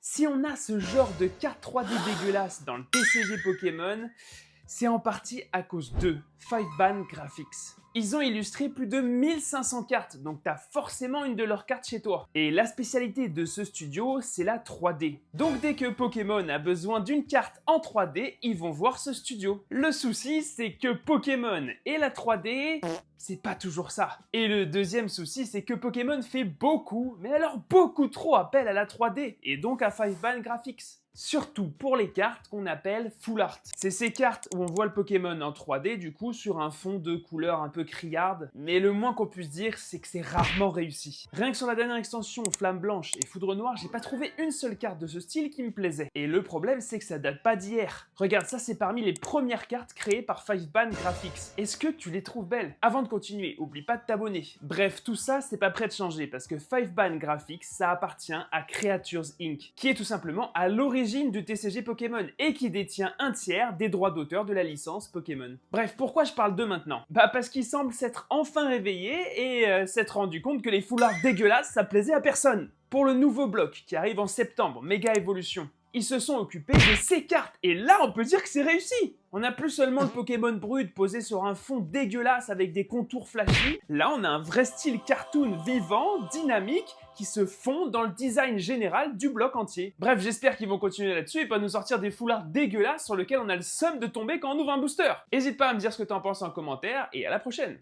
Si on a ce genre de carte 3D dégueulasse dans le TCG Pokémon, c'est en partie à cause d'eux, 5ban Graphics. Ils ont illustré plus de 1500 cartes, donc t'as forcément une de leurs cartes chez toi. Et la spécialité de ce studio, c'est la 3D. Donc dès que Pokémon a besoin d'une carte en 3D, ils vont voir ce studio. Le souci, c'est que Pokémon et la 3D, c'est pas toujours ça. Et le deuxième souci, c'est que Pokémon fait beaucoup, mais alors beaucoup trop appel à la 3D, et donc à 5ban Graphics. Surtout pour les cartes qu'on appelle Full Art. C'est ces cartes où on voit le Pokémon en 3D du coup sur un fond de couleur un peu criarde, mais le moins qu'on puisse dire c'est que c'est rarement réussi. Rien que sur la dernière extension Flamme Blanche et Foudre Noire, j'ai pas trouvé une seule carte de ce style qui me plaisait. Et le problème c'est que ça date pas d'hier. Regarde, ça c'est parmi les premières cartes créées par 5ban Graphics. Est-ce que tu les trouves belles? Avant de continuer, oublie pas de t'abonner. Bref, tout ça c'est pas prêt de changer parce que 5ban Graphics ça appartient à Creatures Inc. qui est tout simplement à l'origine du TCG Pokémon et qui détient un tiers des droits d'auteur de la licence Pokémon. Bref, pourquoi je parle d'eux maintenant? Bah parce qu'ils semblent s'être enfin réveillés et s'être rendu compte que les foulards dégueulasses ça plaisait à personne. Pour le nouveau bloc qui arrive en septembre, Méga Évolution, ils se sont occupés de ces cartes et là on peut dire que c'est réussi. On n'a plus seulement le Pokémon brut posé sur un fond dégueulasse avec des contours flashy, là on a un vrai style cartoon vivant, dynamique, qui se fond dans le design général du bloc entier. Bref, j'espère qu'ils vont continuer là-dessus et pas nous sortir des foulards dégueulasses sur lesquels on a le seum de tomber quand on ouvre un booster. N'hésite pas à me dire ce que t'en penses en commentaire et à la prochaine.